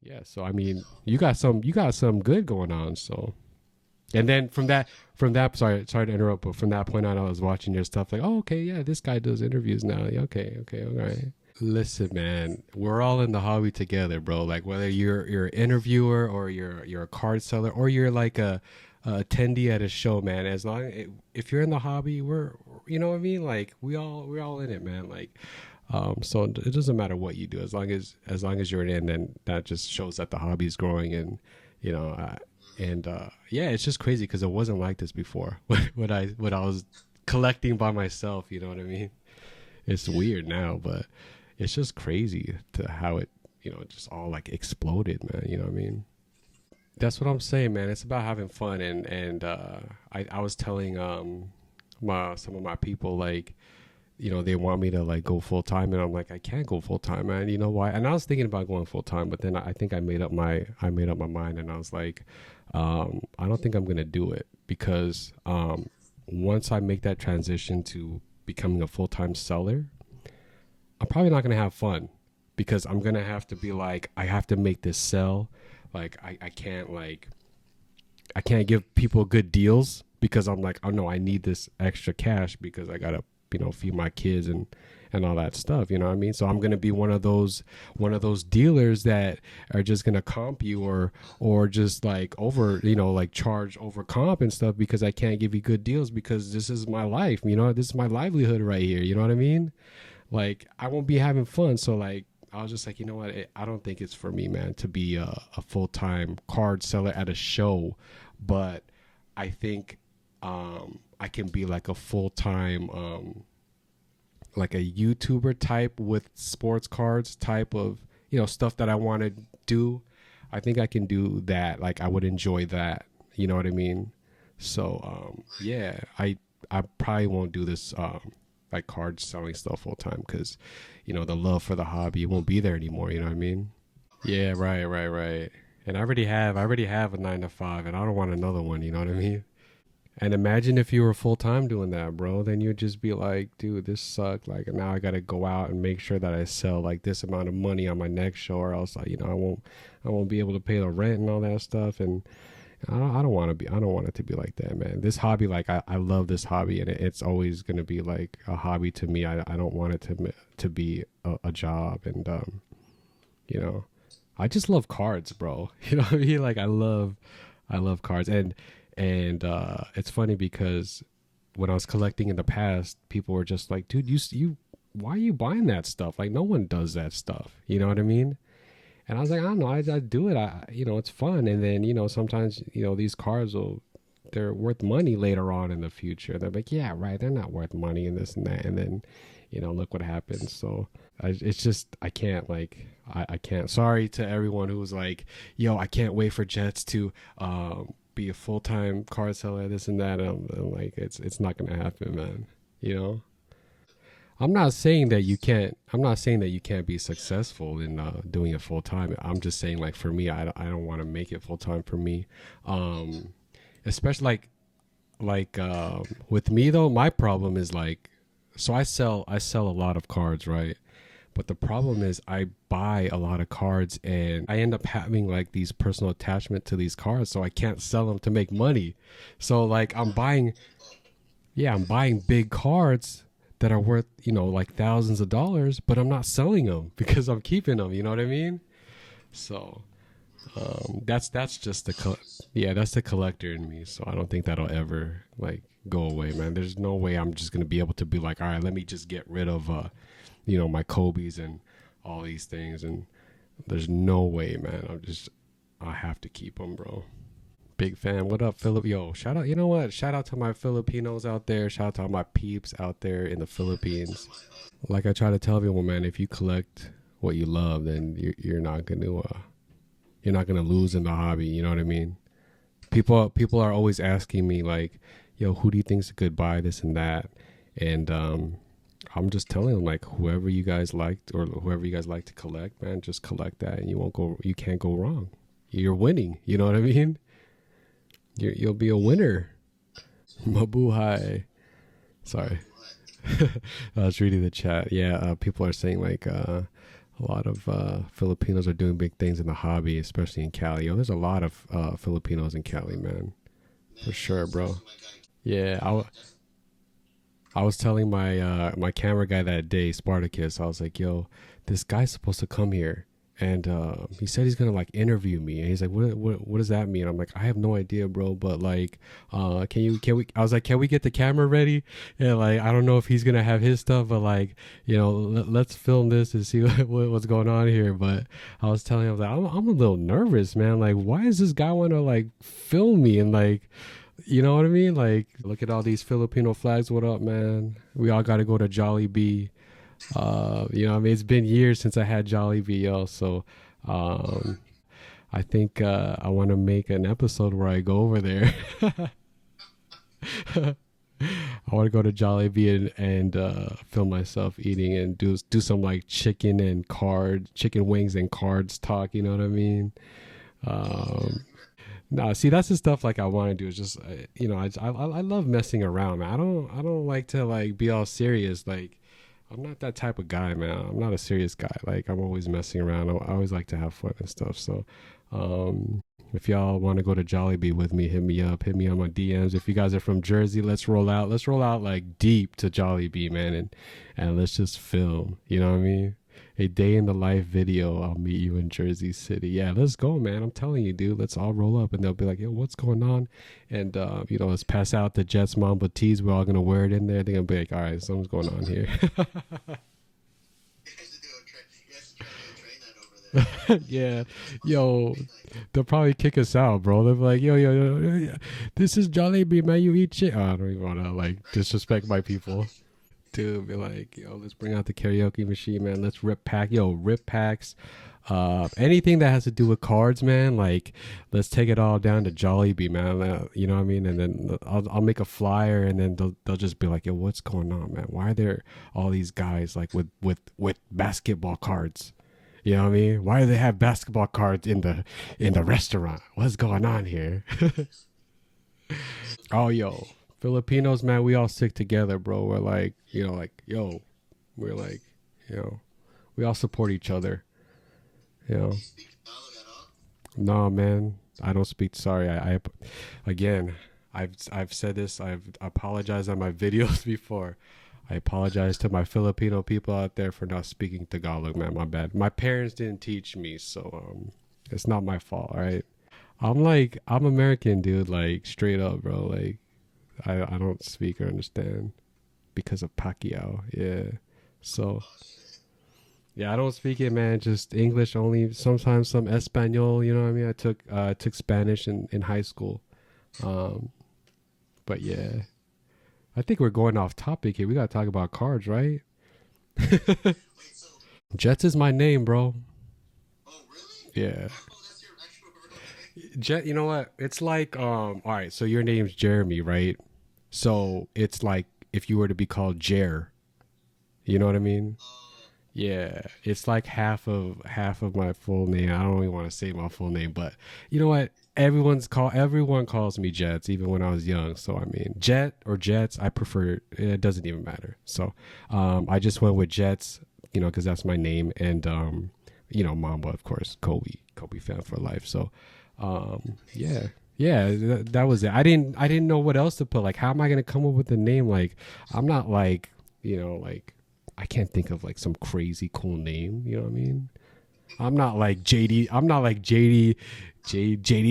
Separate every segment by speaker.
Speaker 1: Yeah, so I mean, you got some good going on. So, and then from that, sorry to interrupt, but from that point on, I was watching your stuff like, oh, okay, yeah, this guy does interviews now. Yeah, okay, all right. Listen, man, we're all in the hobby together, bro. Like whether you're an interviewer or you're a card seller or you're like a attendee at a show, man. If you're in the hobby, we're you know what I mean. Like we're all in it, man. Like so it doesn't matter what you do as long as you're in, then that just shows that the hobby is growing, and you know, yeah, it's just crazy because it wasn't like this before when I was collecting by myself. You know what I mean? It's weird now, but it's just crazy to how it just all like exploded, man. You know what I mean? That's what I'm saying, man. It's about having fun, and I was telling my some of my people like they want me to like go full time, and I'm like, I can't go full time, man. You know why? And I was thinking about going full time, but then I think I made up my mind, and I was like, I don't think I'm gonna do it because once I make that transition to becoming a full time seller, I'm probably not gonna have fun because I'm gonna have to be like, I have to make this sell. Like I can't give people good deals because I'm like, oh no, I need this extra cash because I gotta feed my kids and all that stuff. You know what I mean? So I'm gonna be one of those dealers that are just gonna comp you or just like over like charge over comp and stuff because I can't give you good deals because this is my life. This is my livelihood right here. You know what I mean? Like I won't be having fun. So like I was just like, you know what? I don't think it's for me, man, to be a full-time card seller at a show. But I think I can be like a full-time, like a YouTuber type with sports cards type of, stuff that I want to do. I think I can do that. Like I would enjoy that. You know what I mean? So, yeah, I probably won't do this like card selling stuff full time because the love for the hobby won't be there anymore. You know what I mean? Yeah, right. And I already have a 9 to 5, and I don't want another one. You know what I mean? And imagine if you were full time doing that, bro. Then you'd just be like, dude, this sucked. Like now I got to go out and make sure that I sell like this amount of money on my next show, or else like I won't be able to pay the rent and all that stuff. And I don't want it to be like that, man. This hobby, like I love this hobby, and it's always going to be like a hobby to me. I don't want it to be a job, and I just love cards, bro. You know what I mean? Like I love cards, and it's funny because when I was collecting in the past, people were just like, dude, you why are you buying that stuff? Like no one does that stuff. You know what I mean? And I was like, I don't know, I do it. It's fun. And then, sometimes, these cards they're worth money later on in the future. They're like, yeah, right. They're not worth money and this and that. And then, look what happens. So it's just, I can't I can't. Sorry to everyone who was like, yo, I can't wait for Jets to be a full-time card seller, this and that. And I'm like, it's not going to happen, man. I'm not saying that you can't be successful in doing it full time. I'm just saying, like, for me, I don't want to make it full time for me. Especially like with me though, my problem is like, so I sell a lot of cards, right? But the problem is I buy a lot of cards and I end up having like these personal attachment to these cards, so I can't sell them to make money. So like I'm buying big cards that are worth, like thousands of dollars, but I'm not selling them because I'm keeping them. You know what I mean? So that's just that's the collector in me. So I don't think that'll ever like go away, man. There's no way I'm just gonna be able to be like, all right, let me just get rid of my Kobe's and all these things, and there's no way, man. I have to keep them, bro. Big fan. What up, Philip? Yo, shout out. You know what? Shout out to my Filipinos out there. Shout out to all my peeps out there in the Philippines. Like I try to tell people, man, if you collect what you love, then you're not gonna lose in the hobby. You know what I mean? People are always asking me like, yo, who do you think's a good buy, this and that, and I'm just telling them like, whoever you guys liked or whoever you guys like to collect, man, just collect that, and you can't go wrong. You're winning. You know what I mean? You'll be a winner. Mabuhay. Sorry. I was reading the chat. Yeah, people are saying like A lot of Filipinos are doing big things in the hobby, especially in Cali. Yo, there's a lot of Filipinos in Cali, man, for sure, bro. Yeah, I was telling my my camera guy that day, Spartacus. I was like, "Yo, this guy's supposed to come here, and he said he's gonna like interview me." And he's like, "What does that mean?" I'm like, "I have no idea, bro. But like, can we?" I was like, "Can we get the camera ready?" And like, I don't know if he's gonna have his stuff, but like, let's film this and see what's going on here. But I was telling him, I was like, I'm a little nervous, man. Like, why does this guy want to like film me and like? You know what I mean? Like, look at all these Filipino flags. What up, man? We all got to go to Jollibee. I mean, it's been years since I had Jollibee, yo. So, I think I want to make an episode where I go over there. I want to go to Jollibee and film myself eating and do some like chicken wings and cards talk. You know what I mean? Um, No, see, that's the stuff like I want to do. Is just I love messing around, man. I don't like to like be all serious. Like I'm not that type of guy, man. I'm not a serious guy. Like I'm always messing around. I always like to have fun and stuff. So, um, if y'all want to go to Jollibee with me, hit me up. Hit me on my DMs. If you guys are from Jersey, let's roll out. Let's roll out like deep to Jollibee, man, and let's just film. You know what I mean? A day in the life video. I'll meet you in Jersey City. Yeah, let's go, man. I'm telling you, dude. Let's all roll up, and they'll be like, "Yo, what's going on?" And let's pass out the jetsmamba tees. We're all gonna wear it in there. They're gonna be like, "All right, something's going on here." Yeah, yo, they'll probably kick us out, bro. They'll be like, yo, this is Jollibee, man. You eat shit. Oh, I don't even wanna like disrespect my people. Dude, be like, yo, let's bring out the karaoke machine, man. Let's rip packs. Anything that has to do with cards, man. Like, let's take it all down to Jollibee, man. You know what I mean? And then I'll make a flyer, and then they'll just be like, yo, what's going on, man? Why are there all these guys like with basketball cards? You know what I mean? Why do they have basketball cards in the restaurant? What's going on here? Oh, yo, Filipinos, man, we all stick together, bro. We're like, yo, we're like, you know, we all support each other. You know, no, man, I don't speak. Sorry, again, I've said this. I've apologized on my videos before. I apologize to my Filipino people out there for not speaking Tagalog, man. My bad. My parents didn't teach me, so it's not my fault, all right? I'm American, dude. Like straight up, bro. Like I don't speak or understand because of Pacquiao. Yeah. So yeah, I don't speak it, man. Just English only. Sometimes some Espanol. You know what I mean? I took Spanish in high school. Um, but yeah, I think we're going off topic here. We gotta talk about cards, right? Jets is my name, bro. Yeah. Jet, you know what? It's like all right, so your name's Jeremy, right? So it's like if you were to be called Jer, you know what I mean? Yeah, it's like half of my full name. I don't even want to say my full name, but you know what? Everyone calls me Jets, even when I was young. So I mean, Jet or Jets, I prefer. It doesn't even matter. So I just went with Jets, because that's my name, and Mamba, of course, Kobe fan for life. So yeah. Yeah, that was it. I didn't know what else to put. Like, how am I gonna come up with a name? Like, I'm not like, like I can't think of like some crazy cool name. You know what I mean? I'm not like JD. I'm not like JD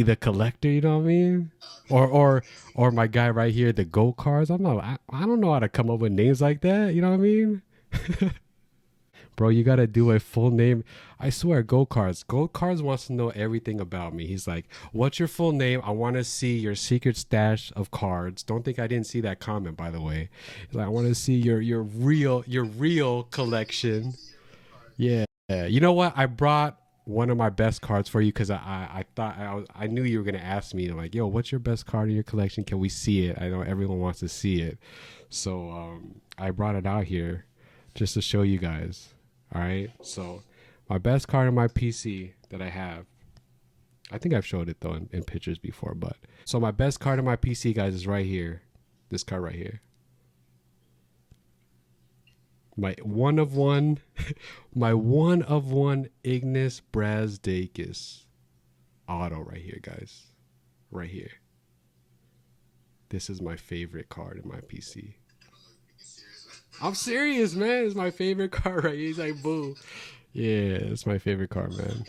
Speaker 1: the collector. You know what I mean? Or my guy right here, the go cards. I don't know how to come up with names like that. You know what I mean? Bro, you gotta do a full name. I swear, Go Cards. Go Cards wants to know everything about me. He's like, "What's your full name? I want to see your secret stash of cards." Don't think I didn't see that comment, by the way. He's like, "I want to see your real collection." Yeah. You know what? I brought one of my best cards for you because I thought I knew you were gonna ask me like, "Yo, what's your best card in your collection? Can we see it?" I know everyone wants to see it, so I brought it out here just to show you guys. All right, so my best card on my PC that I have, I think I've showed it though in pictures before, but so my best card on my PC, guys, is right here. This card right here. My one of one, my one of one Ignis Brazdakis auto right here, guys. Right here. This is my favorite card in my PC. I'm serious, man. It's my favorite card right here. He's like, boo. Yeah, it's my favorite card, man.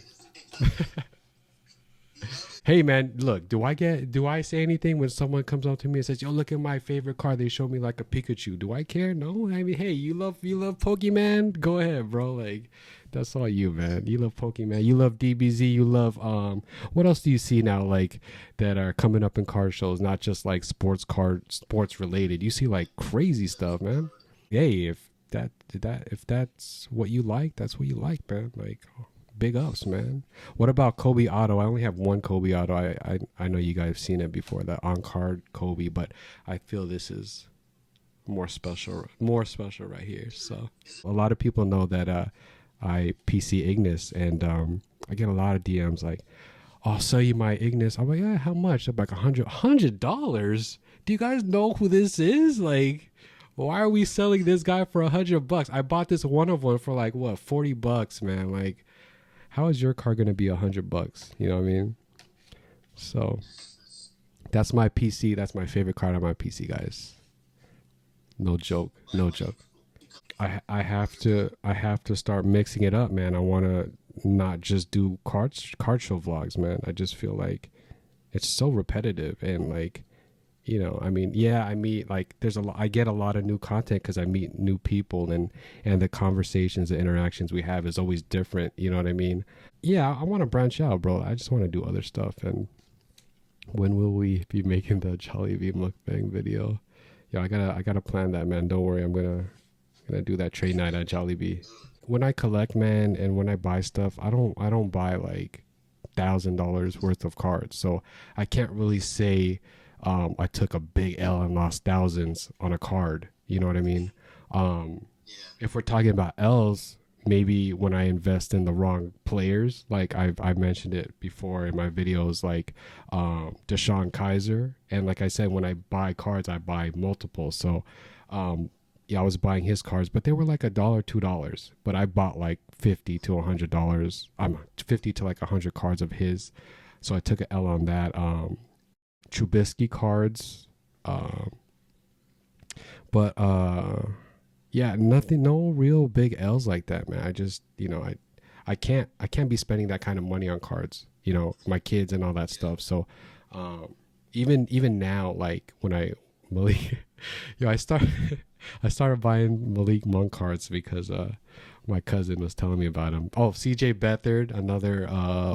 Speaker 1: Hey man, look, do I say anything when someone comes up to me and says, "Yo, look at my favorite card." They show me like a Pikachu. Do I care? No. I mean, hey, you love Pokemon? Go ahead, bro. Like that's all you, man. You love Pokemon. You love DBZ. You love what else do you see now like that are coming up in card shows, not just like sports related. You see like crazy stuff, man. Hey, if that's what you like, that's what you like, man. Like big ups, man. What about Kobe Auto? I only have one Kobe Auto. I know you guys have seen it before, the on card Kobe, but I feel this is more special right here. So a lot of people know that I PC Ignis, and I get a lot of DMs like, "Oh, I'll sell you my Ignis." I'm like, "Yeah, how much?" I'm like, $100. Do you guys know who this is? Like, why are we selling this guy for $100? I bought this one of one for like what, $40, man. Like, how is your car gonna be $100? You know what I mean? So that's my PC. That's my favorite card on my PC, guys. No joke. No joke. I have to start mixing it up, man. I want to not just do card show vlogs, man. I just feel like it's so repetitive, and like, I mean, yeah, I meet like I get a lot of new content because I meet new people, and the conversations, the interactions we have is always different. You know what I mean? Yeah, I want to branch out, bro. I just want to do other stuff. And when will we be making the Jollibee mukbang video? Yeah, I gotta plan that, man. Don't worry, I'm gonna do that trade night at Jollibee. When I collect, man, and when I buy stuff, I don't buy like $1,000 worth of cards, so I can't really say I took a big L and lost thousands on a card. You know what I mean? If we're talking about L's, maybe when I invest in the wrong players, like I've mentioned it before in my videos, like Deshaun Kaiser. And like I said, when I buy cards, I buy multiple. So yeah, I was buying his cards, but they were like $1, $2. But I bought like $50 to $100. I'm 50 to like 100 cards of his. So I took an L on that. Trubisky cards, but yeah, nothing, no real big L's like that, man. I just, I can't be spending that kind of money on cards, my kids and all that stuff. So even now, like when Malik, I started buying Malik Monk cards because my cousin was telling me about him. Oh, CJ Beathard, another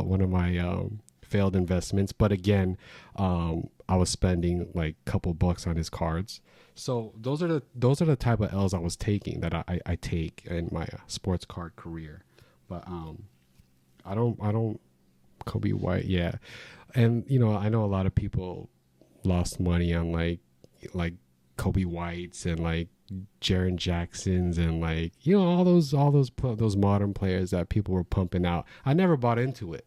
Speaker 1: one of my failed investments, but again, I was spending like a couple bucks on his cards. So those are the type of L's I was taking, that I take in my sports card career. But I don't Kobe White, yeah. And I know a lot of people lost money on like Kobe Whites and like Jaren Jacksons and like all those modern players that people were pumping out. I never bought into it.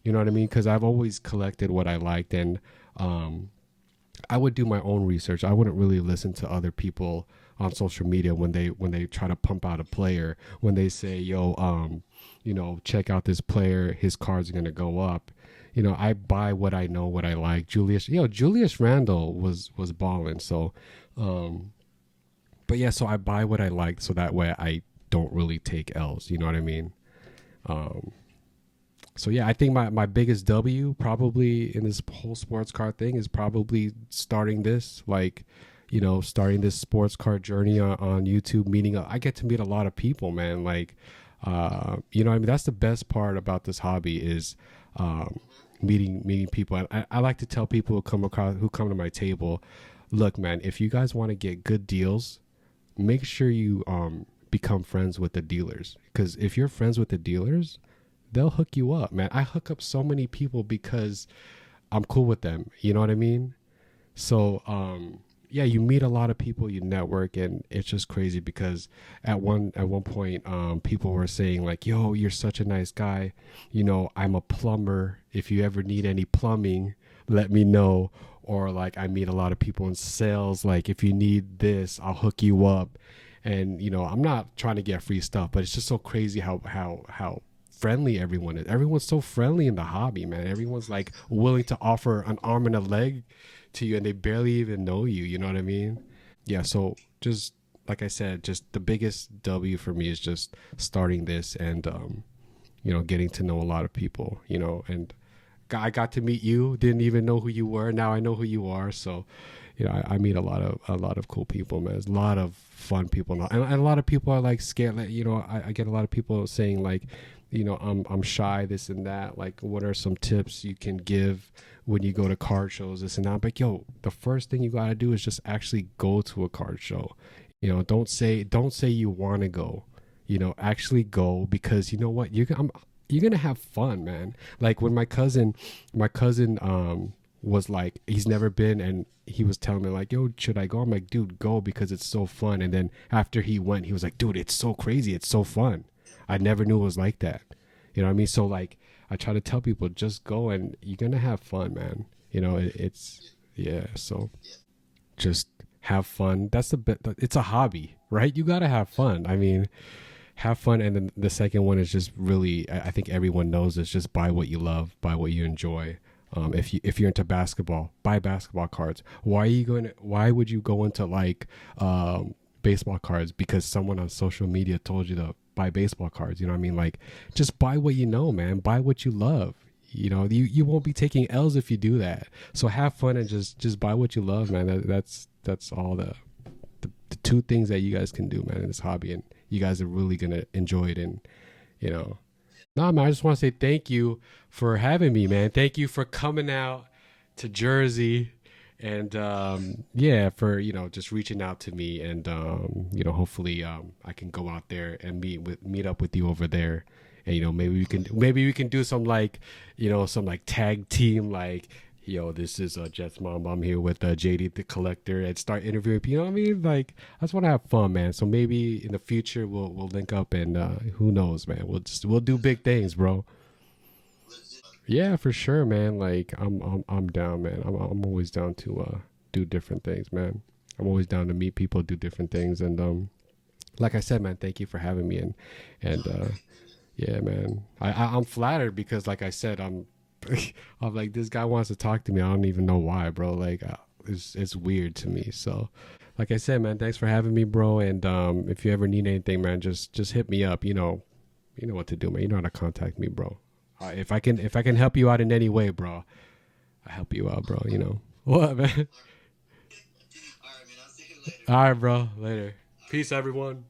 Speaker 1: You know what I mean? Because I've always collected what I liked, and I would do my own research. I wouldn't really listen to other people on social media when they try to pump out a player. When they say, "Yo, check out this player. His cards are gonna go up." I buy what I know, what I like. Julius Randle was balling. So, but yeah, so I buy what I like, so that way I don't really take L's. You know what I mean? So yeah, I think my biggest W probably in this whole sports card thing is probably starting this, starting this sports card journey on YouTube. I get to meet a lot of people, man. Like, I mean, that's the best part about this hobby is meeting people. And I like to tell people who come to my table, look, man, if you guys want to get good deals, make sure you become friends with the dealers, because if you're friends with the dealers, they'll hook you up, man. I hook up so many people because I'm cool with them. You know what I mean? So, yeah, you meet a lot of people, you network, and it's just crazy because at one point, people were saying like, "Yo, you're such a nice guy. I'm a plumber. If you ever need any plumbing, let me know." Or like, I meet a lot of people in sales. Like, if you need this, I'll hook you up. And you know, I'm not trying to get free stuff, but it's just so crazy how friendly everyone is. Everyone's so friendly in the hobby, man. Everyone's like willing to offer an arm and a leg to you, and they barely even know you. You know what I mean? Yeah. So just like I said, just the biggest W for me is just starting this and you know, getting to know a lot of people. You know, and I got to meet you. Didn't even know who you were. Now I know who you are. So, you know, I meet a lot of cool people, man. There's a lot of fun people now, and a lot of people are like scared. Like, you know, I get a lot of people saying like, you know, I'm shy, this and that. Like, what are some tips you can give when you go to card shows, this and that? I'm like, yo, the first thing you gotta do is just actually go to a card show. You know, don't say you want to go. You know, actually go, because you know what, you're gonna have fun, man. Like when my cousin was like, he's never been, and he was telling me like, yo, should I go? I'm like, dude, go, because it's so fun. And then after he went, he was like, dude, it's so crazy, it's so fun. I never knew it was like that. You know what I mean? So like, I try to tell people, just go and you're gonna have fun, man. You know, it's yeah. So just have fun. That's the bit. It's a hobby, right? You gotta have fun. I mean, have fun. And then the second one is just really, I think everyone knows this, just buy what you love, buy what you enjoy. If you're into basketball, buy basketball cards. Why would you go into like baseball cards because someone on social media told you to buy baseball cards? You know what I mean? Like, just buy what you know, man. Buy what you love. You know, you won't be taking L's if you do that. So have fun and just buy what you love, man. That's all the two things that you guys can do, man, in this hobby, and you guys are really gonna enjoy it. And you know, no, man, I just want to say thank you for having me, man. Thank you for coming out to Jersey, and yeah, for, you know, just reaching out to me. And you know, hopefully I can go out there and meet up with you over there. And you know, maybe we can do some like, you know, some like tag team, like, yo, this is jetsmamba, I'm here with Jdthecollector, and start interviewing people. You know what I mean? Like, I just want to have fun, man. So maybe in the future we'll link up, and who knows, man? We'll do big things, bro. Yeah, for sure, man. Like, I'm down, man. I'm always down to do different things, man. I'm always down to meet people, do different things. And like I said, man, thank you for having me. And yeah, man, I'm flattered, because like I said, I'm like, this guy wants to talk to me. I don't even know why, bro. Like, it's weird to me. So like I said, man, thanks for having me, bro. And if you ever need anything, man, just hit me up. You know what to do, man. You know how to contact me, bro. If I can help you out in any way, bro, I help you out, bro. You know what, man? All right, man. I'll see you later. All right, bro. Later. Peace, everyone.